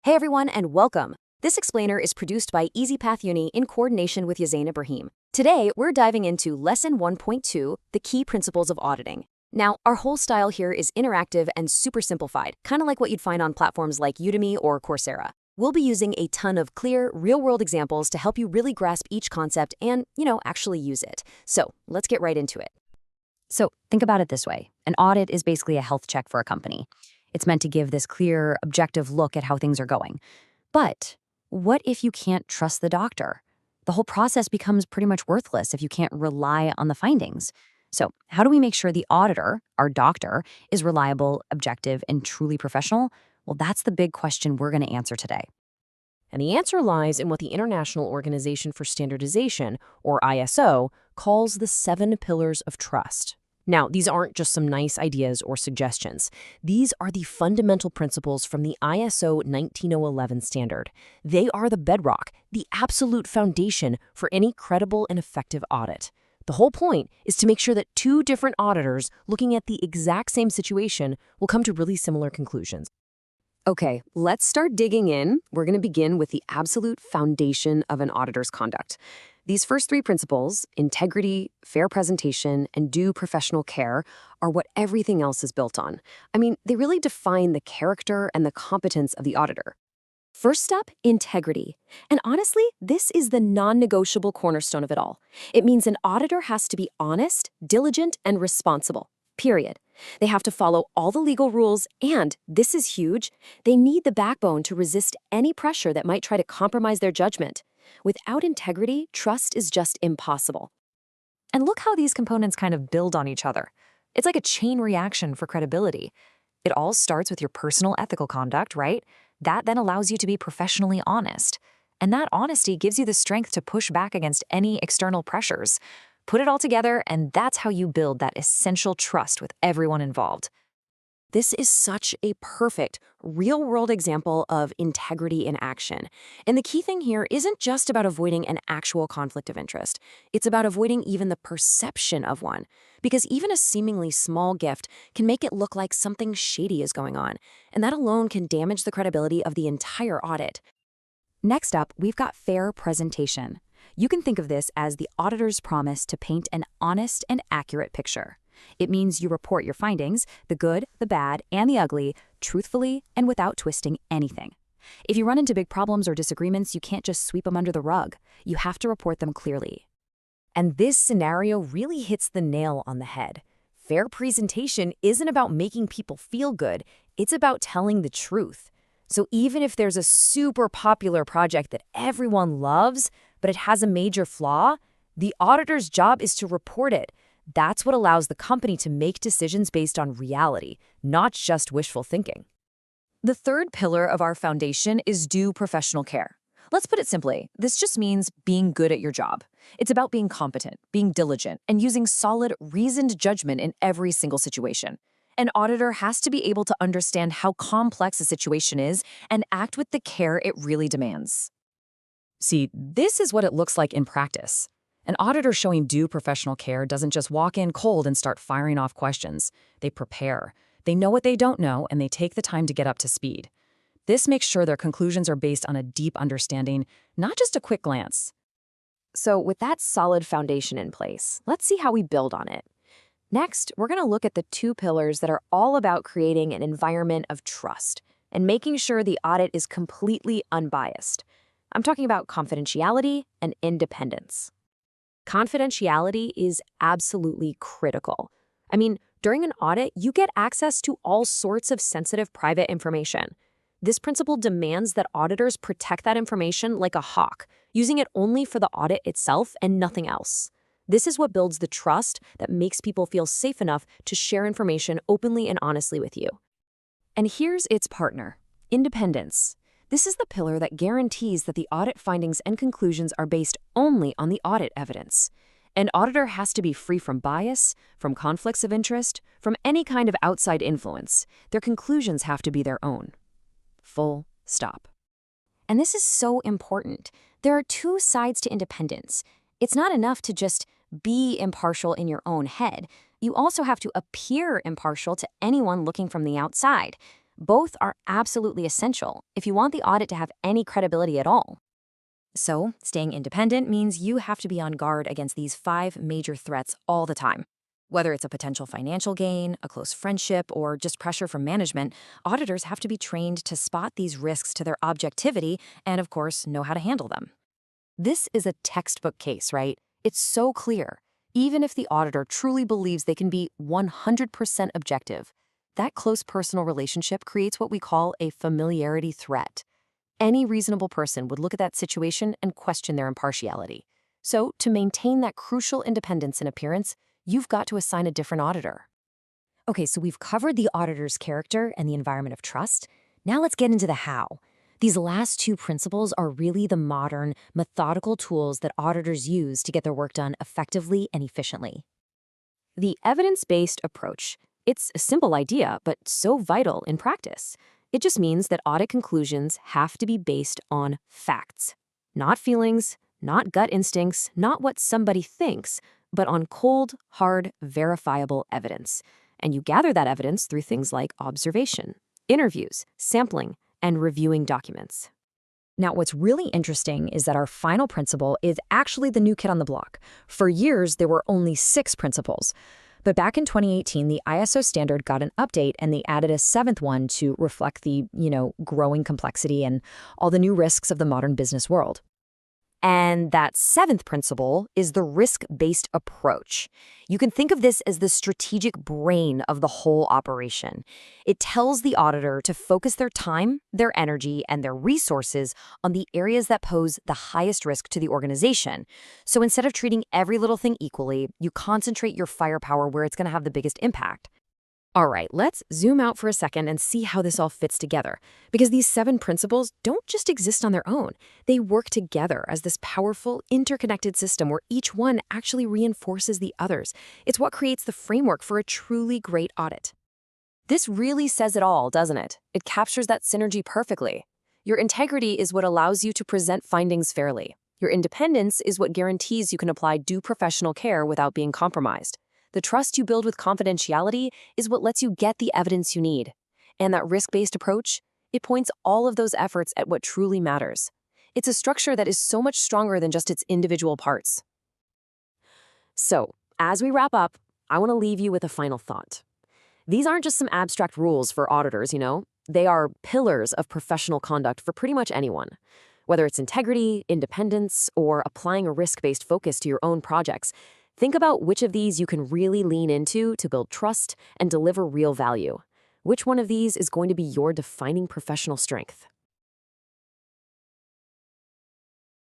Hey everyone, and welcome. This explainer is produced by EasyPathUni in coordination with Yazan Ibrahim. Today, we're diving into Lesson 1.2, the Key Principles of Auditing. Now, our whole style here is interactive and super simplified, kind of like what you'd find on platforms like Udemy or Coursera. We'll be using a ton of clear, real-world examples to help you really grasp each concept and, actually use it. So, let's get right into it. So think about it this way. An audit is basically a health check for a company. It's meant to give this clear, objective look at how things are going. But what if you can't trust the doctor? The whole process becomes pretty much worthless if you can't rely on the findings. So how do we make sure the auditor, our doctor, is reliable, objective, and truly professional? Well, that's the big question we're going to answer today. And the answer lies in what the International Organization for Standardization, or ISO, calls the 7 pillars of trust. Now, these aren't just some nice ideas or suggestions. These are the fundamental principles from the ISO 19011 standard. They are the bedrock, the absolute foundation for any credible and effective audit. The whole point is to make sure that two different auditors looking at the exact same situation will come to really similar conclusions. Okay, let's start digging in. We're going to begin with the absolute foundation of an auditor's conduct. These first 3 principles, integrity, fair presentation, and due professional care, are what everything else is built on. I mean, they really define the character and the competence of the auditor. First step, integrity. And honestly, this is the non-negotiable cornerstone of it all. It means an auditor has to be honest, diligent, and responsible. Period. They have to follow all the legal rules, and, this is huge, they need the backbone to resist any pressure that might try to compromise their judgment. Without integrity, trust is just impossible. And look how these components kind of build on each other. It's like a chain reaction for credibility. It all starts with your personal ethical conduct, right? That then allows you to be professionally honest. And that honesty gives you the strength to push back against any external pressures. Put it all together, and that's how you build that essential trust with everyone involved. This is such a perfect, real-world example of integrity in action. And the key thing here isn't just about avoiding an actual conflict of interest. It's about avoiding even the perception of one. Because even a seemingly small gift can make it look like something shady is going on. And that alone can damage the credibility of the entire audit. Next up, we've got fair presentation. You can think of this as the auditor's promise to paint an honest and accurate picture. It means you report your findings, the good, the bad, and the ugly, truthfully and without twisting anything. If you run into big problems or disagreements, you can't just sweep them under the rug. You have to report them clearly. And this scenario really hits the nail on the head. Fair presentation isn't about making people feel good, it's about telling the truth. So even if there's a super popular project that everyone loves, but it has a major flaw, the auditor's job is to report it. That's what allows the company to make decisions based on reality, not just wishful thinking. The third pillar of our foundation is due professional care. Let's put it simply, this just means being good at your job. It's about being competent, being diligent, and using solid, reasoned judgment in every single situation. An auditor has to be able to understand how complex a situation is and act with the care it really demands. See, this is what it looks like in practice. An auditor showing due professional care doesn't just walk in cold and start firing off questions. They prepare. They know what they don't know, and they take the time to get up to speed. This makes sure their conclusions are based on a deep understanding, not just a quick glance. So with that solid foundation in place, let's see how we build on it. Next, we're going to look at the 2 pillars that are all about creating an environment of trust and making sure the audit is completely unbiased. I'm talking about confidentiality and independence. Confidentiality is absolutely critical. I mean, during an audit, you get access to all sorts of sensitive private information. This principle demands that auditors protect that information like a hawk, using it only for the audit itself and nothing else. This is what builds the trust that makes people feel safe enough to share information openly and honestly with you. And here's its partner, independence. This is the pillar that guarantees that the audit findings and conclusions are based only on the audit evidence. An auditor has to be free from bias, from conflicts of interest, from any kind of outside influence. Their conclusions have to be their own. Full stop. And this is so important. There are 2 sides to independence. It's not enough to just be impartial in your own head. You also have to appear impartial to anyone looking from the outside. Both are absolutely essential if you want the audit to have any credibility at all. So, staying independent means you have to be on guard against these 5 major threats all the time. Whether it's a potential financial gain, a close friendship, or just pressure from management, auditors have to be trained to spot these risks to their objectivity and, of course, know how to handle them. This is a textbook case, right? It's so clear. Even if the auditor truly believes they can be 100% objective, that close personal relationship creates what we call a familiarity threat. Any reasonable person would look at that situation and question their impartiality. So, to maintain that crucial independence in appearance, you've got to assign a different auditor. Okay, so we've covered the auditor's character and the environment of trust. Now let's get into the how. These last 2 principles are really the modern, methodical tools that auditors use to get their work done effectively and efficiently. The evidence-based approach. It's a simple idea, but so vital in practice. It just means that audit conclusions have to be based on facts. Not feelings, not gut instincts, not what somebody thinks, but on cold, hard, verifiable evidence. And you gather that evidence through things like observation, interviews, sampling, and reviewing documents. Now, what's really interesting is that our final principle is actually the new kid on the block. For years, there were only 6 principles. But back in 2018, the ISO standard got an update and they added a 7th one to reflect the, growing complexity and all the new risks of the modern business world. And that 7th principle is the risk-based approach. You can think of this as the strategic brain of the whole operation. It tells the auditor to focus their time, their energy, and their resources on the areas that pose the highest risk to the organization. So instead of treating every little thing equally, you concentrate your firepower where it's going to have the biggest impact. All right, let's zoom out for a second and see how this all fits together. Because these 7 principles don't just exist on their own. They work together as this powerful, interconnected system where each one actually reinforces the others. It's what creates the framework for a truly great audit. This really says it all, doesn't it? It captures that synergy perfectly. Your integrity is what allows you to present findings fairly. Your independence is what guarantees you can apply due professional care without being compromised. The trust you build with confidentiality is what lets you get the evidence you need. And that risk-based approach, it points all of those efforts at what truly matters. It's a structure that is so much stronger than just its individual parts. So, as we wrap up, I want to leave you with a final thought. These aren't just some abstract rules for auditors, They are pillars of professional conduct for pretty much anyone. Whether it's integrity, independence, or applying a risk-based focus to your own projects, think about which of these you can really lean into to build trust and deliver real value. Which one of these is going to be your defining professional strength?